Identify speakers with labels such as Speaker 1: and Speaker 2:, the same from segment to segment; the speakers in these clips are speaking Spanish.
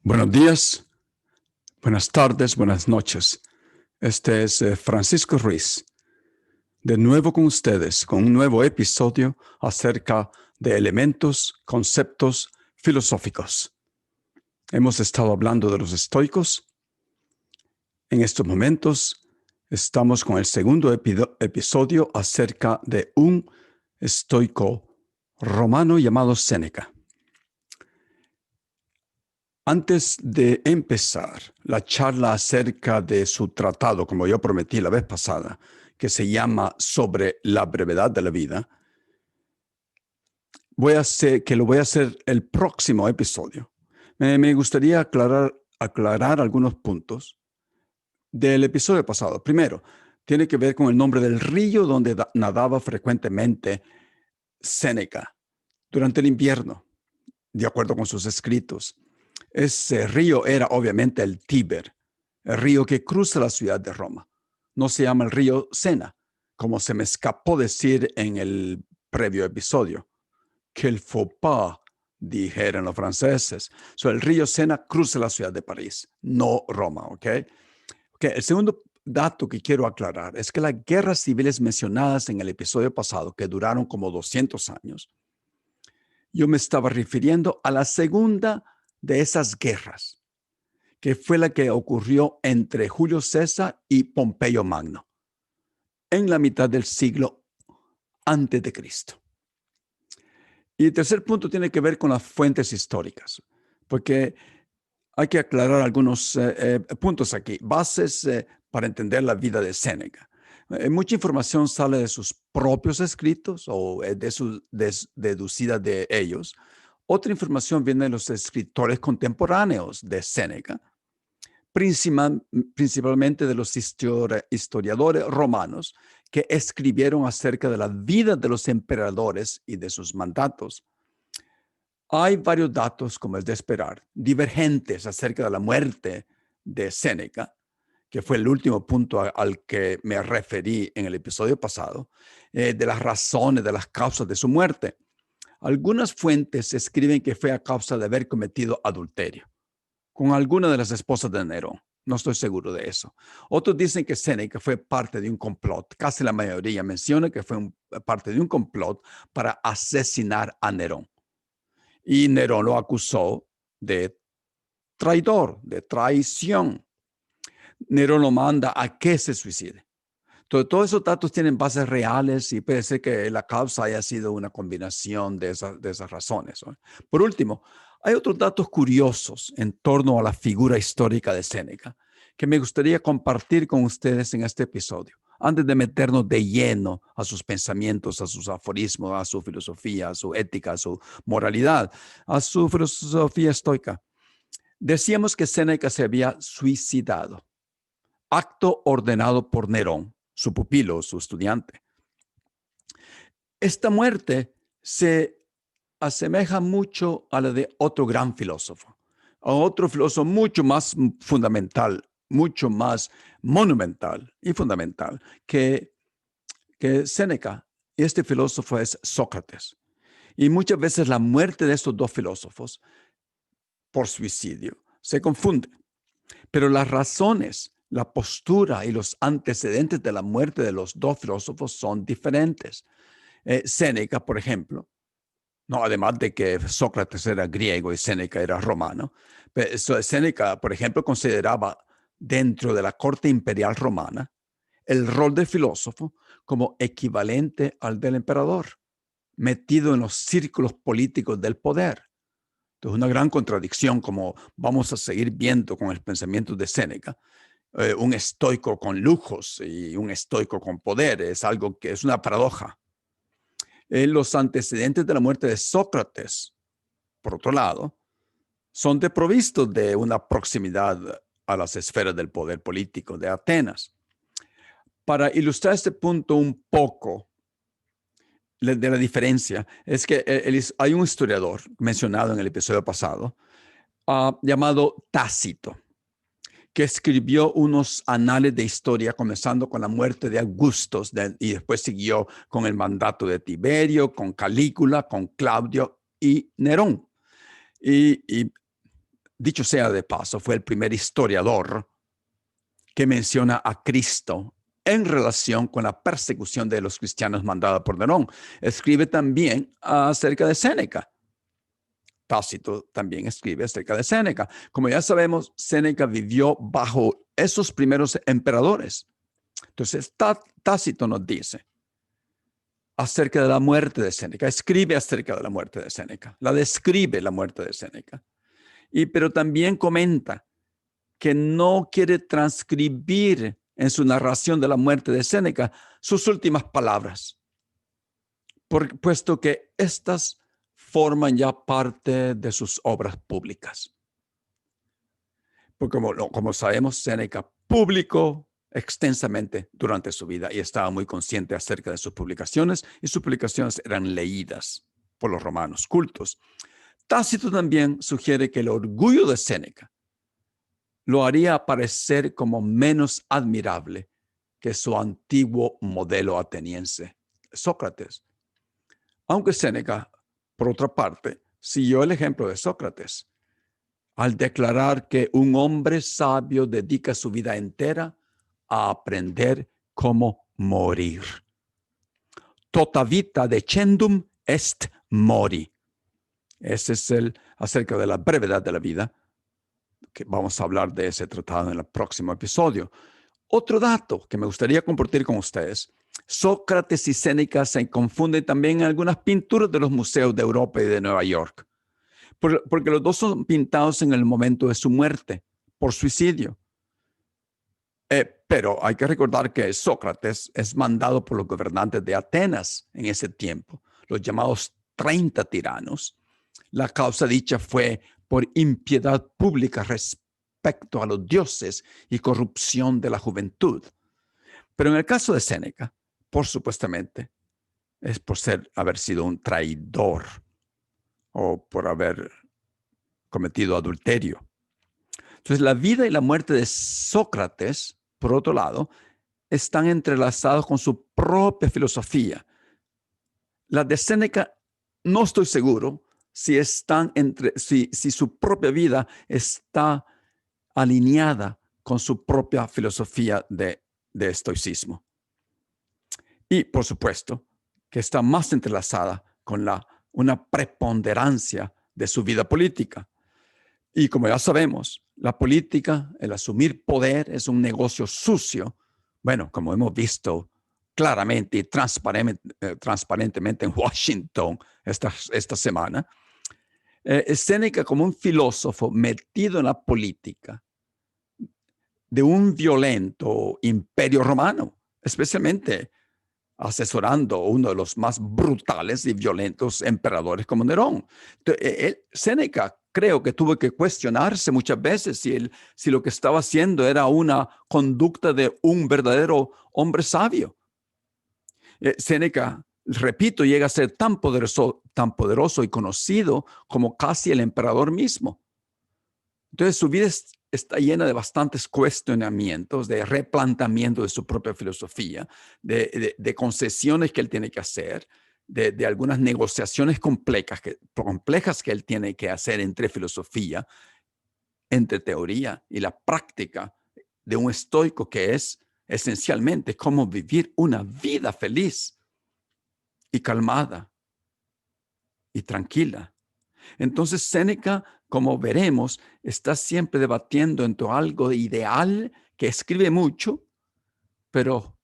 Speaker 1: Buenos días, buenas tardes, buenas noches. Este es Francisco Ruiz, de nuevo con ustedes, con un nuevo episodio acerca de elementos, conceptos filosóficos. Hemos estado hablando de los estoicos. En estos momentos estamos con el segundo episodio acerca de un estoico romano llamado Séneca. Antes de empezar la charla acerca de su tratado, como yo prometí la vez pasada, que se llama Sobre la brevedad de la vida, lo voy a hacer el próximo episodio. Me gustaría aclarar algunos puntos del episodio pasado. Primero, tiene que ver con el nombre del río donde nadaba frecuentemente Séneca durante el invierno, de acuerdo con sus escritos. Ese río era obviamente el Tíber, el río que cruza la ciudad de Roma. No se llama el río Sena, como se me escapó decir en el previo episodio. Que el faux pas, dijeron los franceses. El río Sena cruza la ciudad de París, no Roma, ¿ok? El segundo dato que quiero aclarar es que las guerras civiles mencionadas en el episodio pasado, que duraron como 200 años, yo me estaba refiriendo a la segunda de esas guerras, que fue la que ocurrió entre Julio César y Pompeyo Magno, en la mitad del siglo antes de Cristo. Y el tercer punto tiene que ver con las fuentes históricas, porque hay que aclarar algunos puntos aquí, bases para entender la vida de Séneca. Mucha información sale de sus propios escritos o deducida de ellos. Otra información viene de los escritores contemporáneos de Séneca, principalmente de los historiadores romanos que escribieron acerca de la vida de los emperadores y de sus mandatos. Hay varios datos, como es de esperar, divergentes acerca de la muerte de Séneca, que fue el último punto al que me referí en el episodio pasado, de las razones, de las causas de su muerte. Algunas fuentes escriben que fue a causa de haber cometido adulterio con alguna de las esposas de Nerón. No estoy seguro de eso. Otros dicen que Séneca fue parte de un complot. Casi la mayoría menciona que fue parte de un complot para asesinar a Nerón. Y Nerón lo acusó de traidor, de traición. Nerón lo manda a que se suicide. Todos esos datos tienen bases reales y puede ser que la causa haya sido una combinación de esas razones, ¿no? Por último, hay otros datos curiosos en torno a la figura histórica de Séneca que me gustaría compartir con ustedes en este episodio, antes de meternos de lleno a sus pensamientos, a sus aforismos, a su filosofía, a su ética, a su moralidad, a su filosofía estoica. Decíamos que Séneca se había suicidado, acto ordenado por Nerón, su pupilo, su estudiante. Esta muerte se asemeja mucho a la de otro gran filósofo, a otro filósofo mucho más fundamental, mucho más monumental y fundamental que Séneca. Este filósofo es Sócrates. Y muchas veces la muerte de estos dos filósofos por suicidio se confunde. Pero las razones, la postura y los antecedentes de la muerte de los dos filósofos son diferentes. Séneca, por ejemplo, no, además de que Sócrates era griego y Séneca era romano, Séneca, por ejemplo, consideraba dentro de la corte imperial romana el rol del filósofo como equivalente al del emperador, metido en los círculos políticos del poder. Entonces, una gran contradicción, como vamos a seguir viendo con el pensamiento de Séneca. Un estoico con lujos y un estoico con poder es algo que es una paradoja. Los antecedentes de la muerte de Sócrates, por otro lado, son desprovistos de una proximidad a las esferas del poder político de Atenas. Para ilustrar este punto un poco de la diferencia, es que hay un historiador mencionado en el episodio pasado llamado Tácito, que escribió unos anales de historia, comenzando con la muerte de Augusto y después siguió con el mandato de Tiberio, con Calígula, con Claudio y Nerón. Y dicho sea de paso, fue el primer historiador que menciona a Cristo en relación con la persecución de los cristianos mandada por Nerón. Escribe también acerca de Séneca. Tácito también escribe acerca de Séneca. Como ya sabemos, Séneca vivió bajo esos primeros emperadores. Entonces, Tácito nos dice acerca de la muerte de Séneca, escribe acerca de la muerte de Séneca, la describe la muerte de Séneca, pero también comenta que no quiere transcribir en su narración de la muerte de Séneca sus últimas palabras, puesto que estas forman ya parte de sus obras públicas. Porque como sabemos, Séneca publicó extensamente durante su vida y estaba muy consciente acerca de sus publicaciones, y sus publicaciones eran leídas por los romanos cultos. Tácito también sugiere que el orgullo de Séneca lo haría aparecer como menos admirable que su antiguo modelo ateniense, Sócrates. Aunque Séneca, por otra parte, siguió el ejemplo de Sócrates al declarar que un hombre sabio dedica su vida entera a aprender cómo morir. Tota vita decendum est mori. Ese es acerca de la brevedad de la vida, que vamos a hablar de ese tratado en el próximo episodio. Otro dato que me gustaría compartir con ustedes: Sócrates y Séneca se confunden también en algunas pinturas de los museos de Europa y de Nueva York, porque los dos son pintados en el momento de su muerte, por suicidio. Pero hay que recordar que Sócrates es mandado por los gobernantes de Atenas en ese tiempo, los llamados 30 tiranos. La causa dicha fue por impiedad pública respecto a los dioses y corrupción de la juventud. Pero en el caso de Séneca, por supuestamente, es por haber sido un traidor o por haber cometido adulterio. Entonces, la vida y la muerte de Sócrates, por otro lado, están entrelazados con su propia filosofía. La de Séneca, no estoy seguro si su propia vida está alineada con su propia filosofía de estoicismo. Y, por supuesto, que está más entrelazada con una preponderancia de su vida política. Y como ya sabemos, la política, el asumir poder, es un negocio sucio. Bueno, como hemos visto claramente y transparentemente en Washington esta semana, Séneca, como un filósofo metido en la política de un violento imperio romano, especialmente asesorando a uno de los más brutales y violentos emperadores como Nerón. Séneca creo que tuvo que cuestionarse muchas veces si lo que estaba haciendo era una conducta de un verdadero hombre sabio. Séneca, repito, llega a ser tan poderoso y conocido como casi el emperador mismo. Entonces su vida está llena de bastantes cuestionamientos, de replanteamiento de su propia filosofía, de concesiones que él tiene que hacer, de algunas negociaciones complejas que él tiene que hacer entre filosofía, entre teoría y la práctica de un estoico, que es esencialmente cómo vivir una vida feliz y calmada y tranquila. Entonces Séneca, como veremos, está siempre debatiendo entre algo ideal, que escribe mucho, pero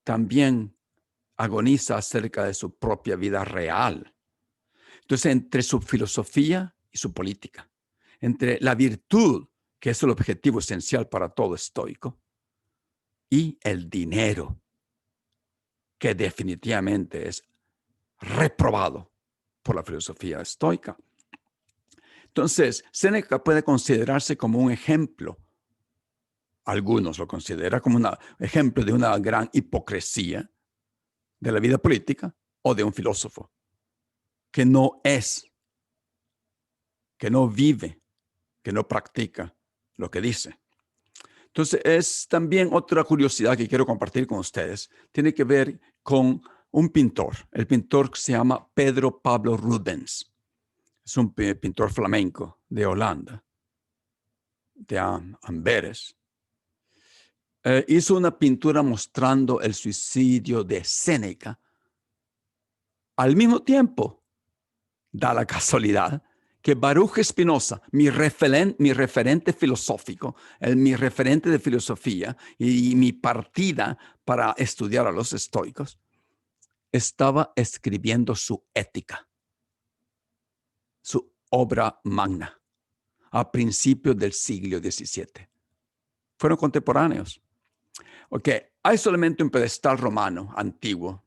Speaker 1: también agoniza acerca de su propia vida real. Entonces, entre su filosofía y su política, entre la virtud, que es el objetivo esencial para todo estoico, y el dinero, que definitivamente es reprobado por la filosofía estoica. Entonces, Séneca puede considerarse como un ejemplo. Algunos lo consideran como un ejemplo de una gran hipocresía de la vida política, o de un filósofo que no vive, que no practica lo que dice. Entonces, es también otra curiosidad que quiero compartir con ustedes. Tiene que ver con un pintor. El pintor se llama Pedro Pablo Rubens. Es un pintor flamenco de Holanda, de Amberes. Hizo una pintura mostrando el suicidio de Séneca. Al mismo tiempo, da la casualidad que Baruch Spinoza, mi referente filosófico, mi referente de filosofía y mi partida para estudiar a los estoicos, estaba escribiendo su Ética, su obra magna, a principios del siglo XVII. Fueron contemporáneos. Ok, hay solamente un pedestal romano antiguo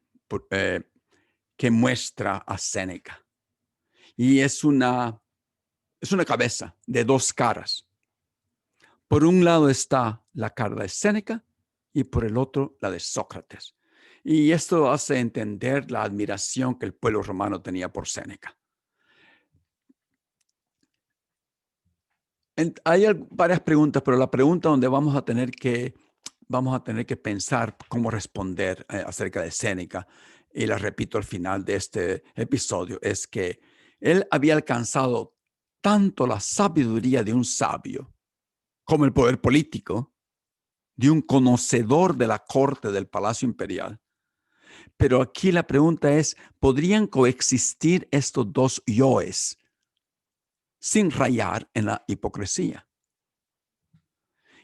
Speaker 1: que muestra a Séneca. Y es una cabeza de dos caras. Por un lado está la cara de Séneca y por el otro la de Sócrates. Y esto hace entender la admiración que el pueblo romano tenía por Séneca. Hay varias preguntas, pero la pregunta donde vamos a tener que pensar cómo responder acerca de Séneca, y la repito al final de este episodio, es que él había alcanzado tanto la sabiduría de un sabio como el poder político de un conocedor de la corte del Palacio Imperial. Pero aquí la pregunta es, ¿podrían coexistir estos dos yoes sin rayar en la hipocresía?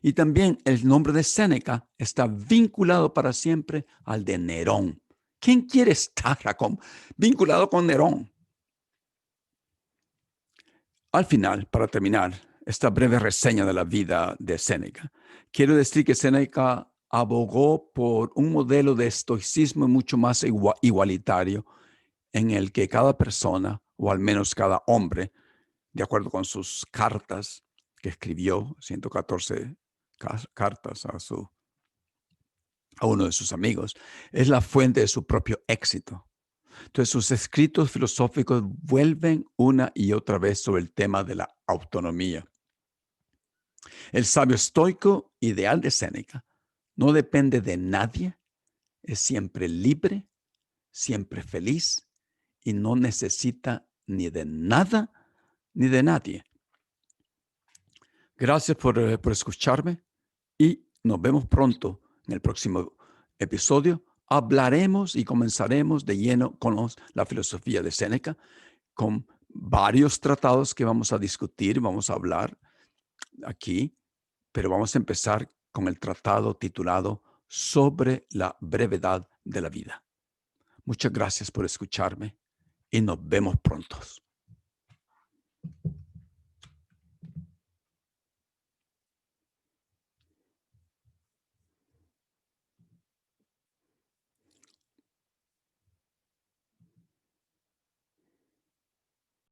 Speaker 1: Y también el nombre de Séneca está vinculado para siempre al de Nerón. ¿Quién quiere estar vinculado con Nerón? Al final, para terminar esta breve reseña de la vida de Séneca, quiero decir que Séneca abogó por un modelo de estoicismo mucho más igualitario, en el que cada persona, o al menos cada hombre, de acuerdo con sus cartas que escribió, 114 cartas a uno de sus amigos, es la fuente de su propio éxito. Entonces, sus escritos filosóficos vuelven una y otra vez sobre el tema de la autonomía. El sabio estoico ideal de Séneca no depende de nadie, es siempre libre, siempre feliz y no necesita ni de nada ni de nadie. Gracias por escucharme y nos vemos pronto en el próximo episodio. Hablaremos y comenzaremos de lleno con la filosofía de Séneca, con varios tratados que vamos a discutir, vamos a hablar aquí, pero vamos a empezar con el tratado titulado Sobre la brevedad de la vida. Muchas gracias por escucharme y nos vemos pronto.